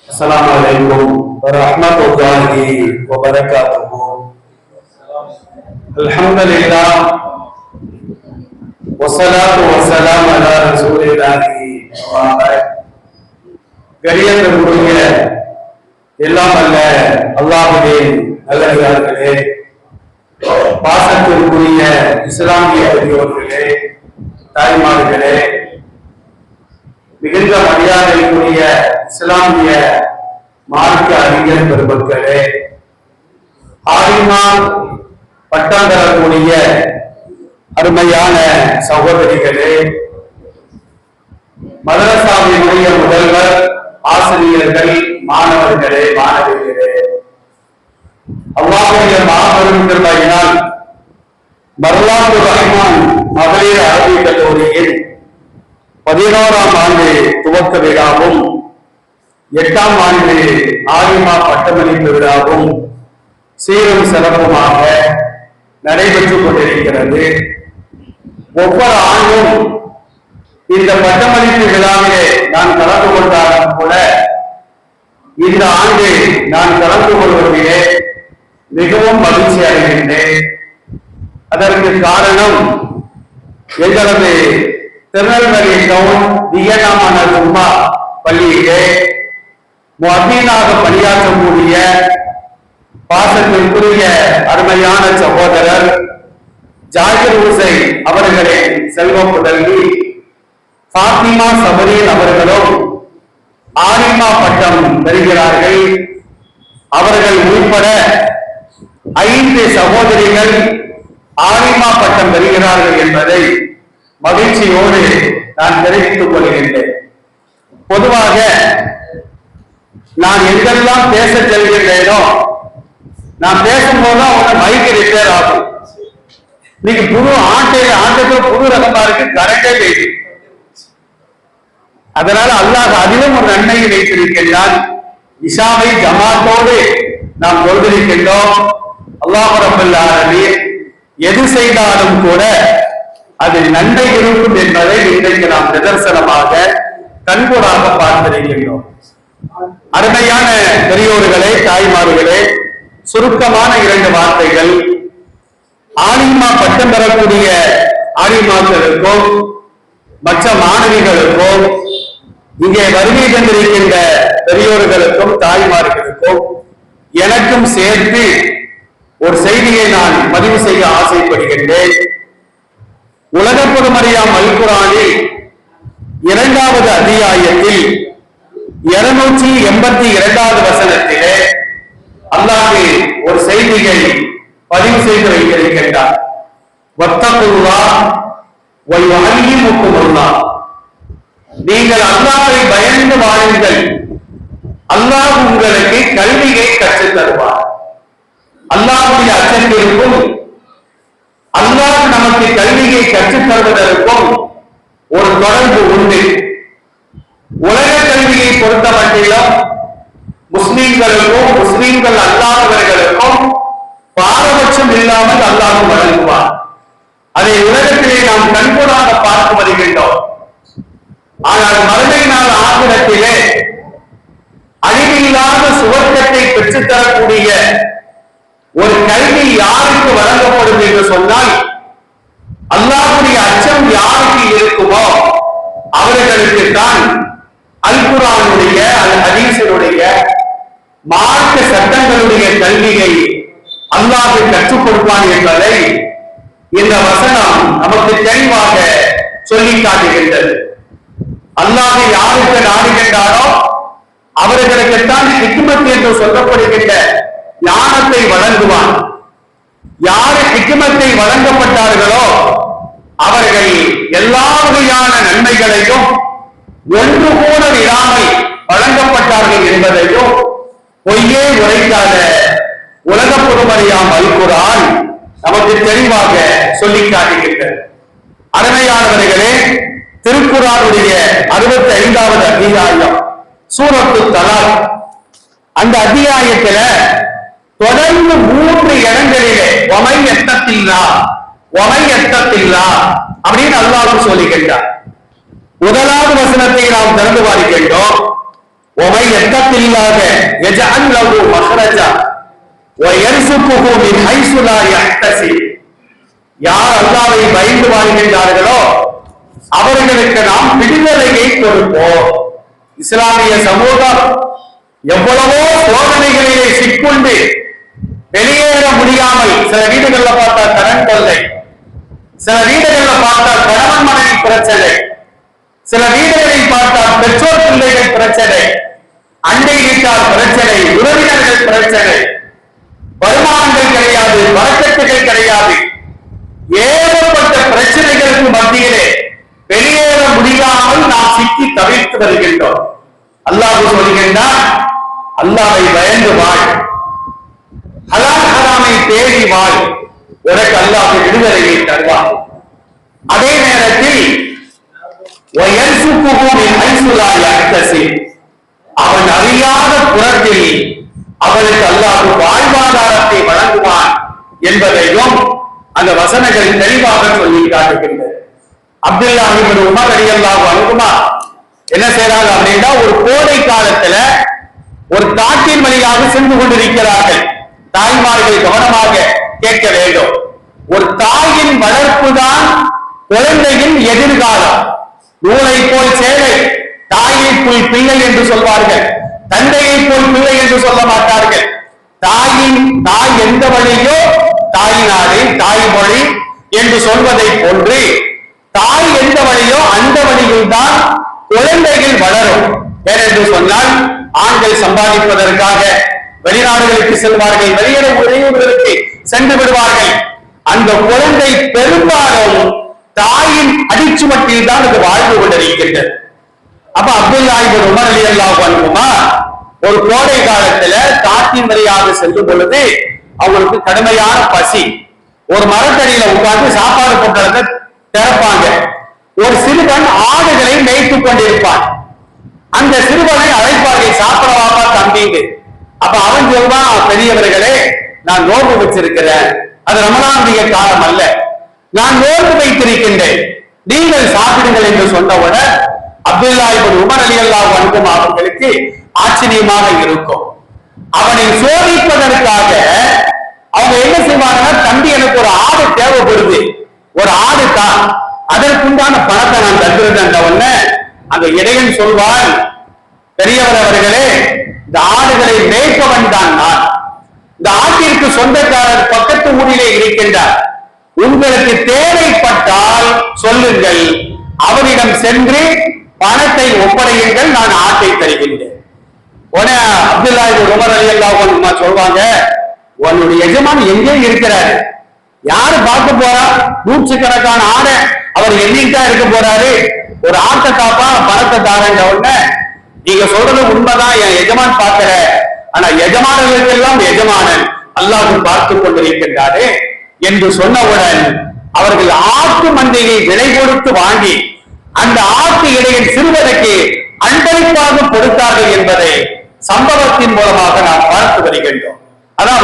السلام عليكم ورحمة الله وبركاته. الحمد لله والصلاة والسلام على رسول الله. கரியத்திற்குரிய எல்லாம் அல்ல அல்லாஹ்வின் நல்லடியார்களே, பாசத்திற்குரிய இஸ்லாமிய பெரியோர்களே, தாய்மார்களே, மிகுந்த மரியாதைக்குரிய இஸ்லாமிய மார்க்க அறிஞர் பெருமக்களே, ஆலிமா பட்டம் பெறக்கூடிய அருமையான சகோதரிகளே, மதரசாவினுடைய முதல்வர், ஆசிரியர்கள், மாணவர்களே, மாணவிகளே, அல்லாஹ்வுடைய மாபெரும் கிருபையினால் மர்லாந்து ரஹ்மான் மகளிர் அரபிக் கல்லூரியில் 11ஆம் ஆண்டு துவக்க விழாவும் 8ஆம் ஆண்டு ஆலிமா பட்டமளிப்பு விழாவும் சீரும் சிறப்புமாக நடைபெற்றுக் கொண்டிருக்கிறது. ஒவ்வொரு ஆண்டும் இந்த பட்டமளிப்பு விழாவிலே நான் கலந்து கொண்டாலும் கூட இந்த ஆண்டு நான் கலந்து கொள்வதிலே மிகவும் மகிழ்ச்சி அடைகின்றேன். அதற்கு காரணம், எங்களது திருநெல்வேலி டவுன் வியனாமான உம்மா பள்ளியிலே முஅத்தீனாக பணியாற்றக்கூடிய பாசத்திற்குரிய அருமையான சகோதரர் ஜாகிர் ஹுசைன் அவர்களின் செல்வ புதல்வி ஃபாத்திமா சபரீன் அவர்களும் ஆலிமா பட்டம் பெறுகிறார்கள். அவர்கள் உட்பட 5 சகோதரிகள் ஆலிமா பட்டம் பெறுகிறார்கள் என்பதை மகிழ்ச்சியோடு நான் தெரிவித்துக் கொள்கின்றேன். பொதுவாக நான் எங்கெல்லாம் பேச செல்கின்றேனோ, நான் பேசும்போது அவங்க மைக்கு ரிப்பேர் ஆகும். இன்னைக்கு புது ஆண்டுக்கு புது ரகமா இருக்கு, கரெக்டே போயிடுது. அதனால அல்லாஹ் அதிலும் ஒரு நன்மையை வைத்திருக்கின்றான். இஷாவை ஜமாத்தோடு நாம் தொழுதிருக்கின்றோம். அல்லாஹ் ரப்பல் ஆலமீன் எது செய்தாலும் கூட அதில் நன்மை இருக்கும் என்பதை இன்றைக்கு நாம் நிதர்சனமாக கண்கூடாக பார்த்திருக்கின்றோம். அருமையான பெரியோர்களே, தாய்மார்களே, சுருக்கமான 2 வார்த்தைகள். ஆலிமா பட்டம் பெறக்கூடிய ஆலிமாக்களுக்கும் மற்ற மாணவிகளுக்கும் இங்கே வருகை தந்திருக்கின்ற பெரியோர்களுக்கும் தாய்மார்களுக்கும் எனக்கும் சேர்த்து ஒரு செய்தியை நான் பதிவு செய்ய ஆசைப்படுகின்றேன். உலக பொதுமறையாம் அல் குர்ஆனில் 2வது அத்தியாயத்தில் 282வது வசனத்திலே அல்லாஹ் ஒரு செய்தியை பதிவு செய்து வைத்திருக்கின்றார். வத்தகுல்லாஹ் வ யுஅல்லிமுக்குமுல்லாஹ். நீங்கள் அல்லாஹ்வை பயந்து வாழுங்கள், அல்லாஹ் உங்களுக்கு கல்வியை கற்றுத் தருவார். அல்லாஹ்வுடைய அச்சத்திற்கும் அல்லாஹ் நமக்கு கல்வியை கற்றுத் தருவதற்கும் ஒரு தொடர்பு உண்டு. உலக கல்வியை பொறுத்த மட்டிலும் முஸ்லிம்களுக்கும் முஸ்லிம்கள் அல்லாதவர்களுக்கும் பாரபட்சம் இல்லாமல் அல்லாஹ் வழங்குவார். அதை உலகத்திலே நாம் கண்கூடாக பார்த்து வருகின்றோம். ஆனால் மறுமை நாள் ஆகிரத்திலே அழிவில்லாத சுவர்க்கத்தை பெற்றுத்தரக்கூடிய ஒரு கல்வி யாருக்கு வழங்கப்படும் என்று சொன்னால், அல்லாஹ்வுடைய அச்சம் யாருக்கு இருக்குமோ அவர்களுக்கு தான் அல் குர்ஆனுடைய அல் ஹதீஸினுடைய மார்க்க சட்டங்களுடைய கல்வியை அல்லாஹ் கற்றுக் கொடுப்பான் என்பதை இந்த வசனம் நமக்கு தெளிவாக சொல்லி காட்டுகின்றது. அல்லாஹ் யாருக்கு நாடுகின்றாரோ அவர்களுக்குத்தான் ஹிக்மத் என்று சொல்லப்படுகின்ற ஞானத்தை வழங்குவான். யாரு ஹிக்மத்தை வழங்கப்பட்டார்களோ அவர்கள் எல்லா வகையான நன்மைகளையும் ஒன்று கூட விடாமல் வழங்கப்பட்டார்கள் என்பதையும் பொய்யே உரைக்காத உலக பொதுமறையாம் அல் குர்ஆன் நமக்கு தெளிவாக சொல்லி காட்டுகின்றது. அருமையானவர்களே, திருக்குர்ஆனுடைய 65வது அத்தியாயம் சூரத்து தலாக், அந்த அத்தியாயத்துல தொடர்ந்து 3 இடங்களிலே அப்படின்னு அல்லாஹ் சொல்லுகின்றார். முதலாவது வசனத்தை நாம் திறந்து பார்க்கின்றோம். ومن يتق الله يجعل له مخرجا ويرزقه من حيث لا يحتسب. யார் அல்லாஹ்வை பயந்து வாழ்கின்றார்களோ அவர்களுக்கு நாம் விடுதலையை கொடுப்போம். இஸ்லாமிய சமூகம் எவ்வளவோ சோதனைகளிலே சிக்குண்டு வெளியேற முடியாமல், சில வீடுகள்ல பார்த்தா கடன் தொல்லை, சில வீடுகள்ல பார்த்தா கணவன் மனைவி பிரச்சனை, சில வீடுகளில் பார்த்தால் பெற்றோர் பிள்ளைகள் பிரச்சனை, அண்டை வீட்டார் பிரச்சனை, உறவினர்கள் பிரச்சனை, வருமானங்கள் கிடையாது, வரக்கட்டுகள் கிடையாது, ஏகப்பட்ட பிரச்சனைகளுக்கு மத்தியிலே வெளியேற முடியாமல் நாம் சிக்கி தவிர்த்து வருகின்றோம். அல்லாஹ் சொல்கின்றான், அல்லாஹ்வை பயந்து வாழ், ஹலால் ஹராமை தேடி வாழ், உனக்கு அல்லாஹ் விடுதலையை தருவான். அதே நேரத்தில் அவன் அறியாத புறத்தில் அவனுக்கு அல்லாஹ் வாழ்வாதாரத்தை வழங்குவான் என்பதையும் அந்த வசனங்கள் தெளிவாக சொல்லி காட்டுகின்றது. அப்துல்லாஹ் இப்னு உமர் ரலியல்லாஹு அன்ஹுமா என்ன செய்யறாங்க அப்படின்னா, ஒரு கோடை காலத்துல ஒரு காட்டின் வழியாக சென்று கொண்டிருக்கிறார்கள். தாய்மார்கள் கவனமாக கேட்க வேண்டும். ஒரு தாயின் வளர்ப்பு தான் குழந்தையின் எதிர்காலம். நூலை போல் சேலை, தாயை போல் பிள்ளை என்று சொல்வார்கள், தந்தையை போல் பிள்ளை என்று சொல்ல மாட்டார்கள். தாய் எந்த வழியோ தாய் நாடு, தாய் மொழி என்று சொல்வதை போன்று தாய் எந்த வழியோ அந்த வழியில் தான் குழந்தைகள் வளரும். ஏனென்று சொன்னால், ஆண்கள் சம்பாதிப்பதற்காக வெளிநாடுகளுக்கு செல்வார்கள், வெளியூர்களுக்கு சென்று விடுவார்கள். அந்த குழந்தை பெரும்பாலும் தாயின் அடிச்சுமட்டில் தான் அது வாழ்ந்து கொண்டிருக்கின்றது. அப்ப அப்துல்லாஹ் இப்னு உமர் ரலியல்லாஹு அன்ஹுமா ஒரு கோடை காலத்துல காட்டின் வழியாக செல்லும் பொழுது அவங்களுக்கு கடுமையான பசி. ஒரு மரத்தடியில உட்கார்ந்து சாப்பாடு பொட்டலத்தை திறப்பாங்க. ஒரு சிறுவன் ஆடுகளை மேய்த்துக் கொண்டிருப்பான். அந்த சிறுவனை அழைப்பார்கள், சாப்பிட வாப்பா தம்பிங்க. அப்ப அவன் சொல்வான், பெரியவர்களே, நான் நோன்பு வச்சிருக்கிறேன், அது ரமலானுடைய காலம் அல்ல, நான் நோன்பு வைத்திருக்கின்றேன், நீங்கள் சாப்பிடுங்கள் என்று சொன்னவுடன் அப்துல்லாஹ் இப்னு உமர் ரலியல்லாஹு அன்ஹு அவர்களுக்கு ஆச்சரியமாக இருக்கும். அவனை சோதிப்பதற்காக அவங்க என்ன செய்வாங்கன்னா, தம்பி எனக்கு ஒரு ஆடு தேவைப்படுது, ஒரு ஆடு தான், அதற்குண்டான பணத்தை நான் தந்துருந்தேன். அந்த இடையன் சொல்வான், பெரியவர் அவர்களே, இந்த ஆடுகளை மேய்ப்பவன் தான் நான், இந்த ஆட்டிற்கு சொந்தக்காரர் பக்கத்து ஊரிலே இருக்கின்றார், உங்களுக்கு தேவைப்பட்டால் சொல்லுங்கள், அவரிடம் சென்று பணத்தை ஒப்படையுங்கள், நான் ஆட்டை தருகின்றேன். உடனே அப்துல்லாஹ் இப்னு உமர் ரலியல்லாஹு அன்ஹு சொல்வாங்க, உன்னுடைய எஜமான் எங்கே இருக்கிறாரு, யாரு பார்க்க போறா, நூற்றுக்கணக்கான ஆடை அவர் எண்ணிட்டா இருக்க போறாரு, ஒரு ஆட்டை காப்பா பணத்தை தாரங்க. உடனே நீங்க சொல்றது உண்மைதான், என் எஜமான் பார்க்கிற, ஆனா எஜமானர்களுக்கு எல்லாம் எஜமானன் அல்லாஹ் பார்த்து கொண்டிருக்கின்றாரு என்று சொன்னவுடன் அவர்கள் ஆட்டு மந்தையை விலை கொடுத்து வாங்கி அந்த ஆட்டு இடையில் சிறுவனுக்கு அன்பளிப்பாக கொடுத்தார்கள் என்பதை சம்பவத்தின் மூலமாக நாம் பார்த்து வருகின்றோம். அதான்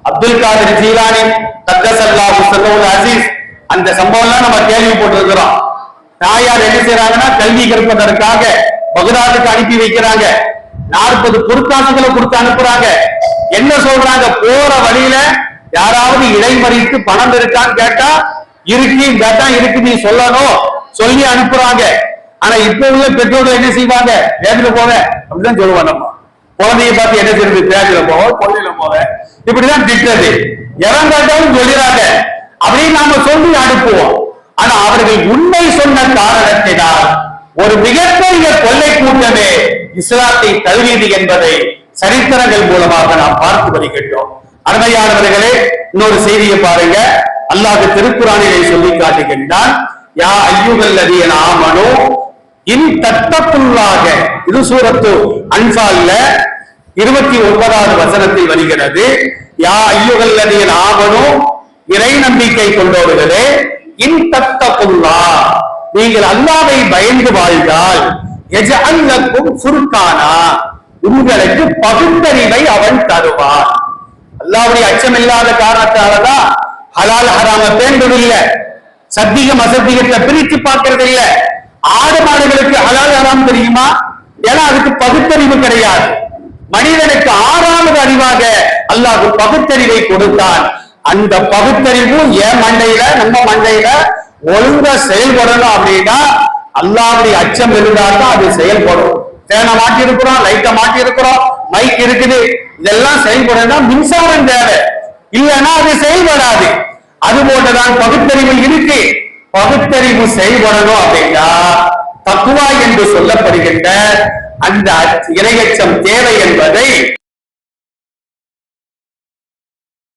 அப்துல் காதர் ஜீலானி கத்தஸல்லாஹு ஸல்லல்லாஹு அஸீஸ் அந்த சம்பவம்லாம் நம்ம கேள்விப்பட்டிருக்கிறோம். தாயார் என்ன செய்யறாங்கன்னா, கல்வி கற்பதற்காக பகதாதுக்கு அனுப்பி வைக்கிறாங்க. 40 பொற்காசுகளை கொடுத்து அனுப்புறாங்க. என்ன சொல்றாங்க, போற வழியில யாராவது இடைமறித்து பணம் இருக்கான்னு கேட்டா இருக்கு, இதான் இருக்கு நீ சொல்லணும், சொல்லி அனுப்புறாங்க. ஆனா இப்ப உள்ள பெற்றோர்கள் என்ன செய்வாங்க, வேகத்துல போக அப்படிதான் சொல்லுவாங்க. நம்ம குழந்தைய பார்த்து என்ன செய்யுது, வேகத்துல போக, கொள்ளையில போக, இப்படிதான் திட்டது. எவன் கேட்டாலும் சொல்லிறாங்க அப்படின்னு நாம சொல்லி அனுப்புவோம். ஆனா அவர்கள் உண்மை சொன்ன காரணத்தினால் ஒரு மிகப்பெரிய கொள்ளை கூட்டமே இஸ்லாத்தை தழுவியது என்பதை சரித்திரங்கள் மூலமாக நாம் பார்த்து வருகின்றோம். அருமையானவர்களே, இன்னொரு செய்தியை பாருங்க. அல்லாஹ் திருக்குரானிலே சொல்லி காட்டுகின்றான், யா அய்யுஹல்லதீன ஆமனூ இன் தத்தகுல்லாஹ. இது சூரத்து அன்ஃபால்ல 29வது வசனத்தில் வருகிறது. யா அய்யுஹல்லதீன ஆமனூ, இறை நம்பிக்கை கொண்டவர்களே, இன் தத்தகுல்லாஹ், நீங்கள் அல்லாஹ்வை பயந்து வாழ்ந்தால், யஜஅல் லக்கும் ஃபுர்கானா, உங்களுக்கு பகுத்தறிவை அவன் தருவான். அல்லாஹ்வுடைய அச்சம் இல்லாத காரணத்தாலதான் ஹலால் ஹராம பேண்டதில்லை, சத்தியம் அசத்தியத்தை பிரித்து பார்க்கறது இல்ல. ஆடு மாடுகளுக்கு ஹலால் ஹராம் தெரியுமா? ஏன்னா அதுக்கு பகுத்தறிவு கிடையாது. மனிதனுக்கு ஆறாவது அறிவாக அல்லாஹ் பகுத்தறிவை கொடுத்தான். அந்த பகுத்தறிவு என் மண்டையில, நம்ம மண்டையில ஒழுங்கா செயல்படணும் அப்படின்னா அல்லாஹ்வுடைய அச்சம் இருந்தால்தான் அது செயல்படும். ஃபேனை மாட்டி இருக்கிறோம், லைட்டை மாட்டி இருக்கிறோம், மைக் இருக்குது, இதெல்லாம் செயல்படணும் மின்சாரம் தேவை, இல்லைன்னா அது செயல்படாது. அது போன்றதான் பகுத்தறிவு இருக்கு. பகுத்தறிவு செயல்படணும் அப்படின்னா தக்வா என்று சொல்லப்படுகின்ற அந்த இறையச்சம் தேவை என்பதை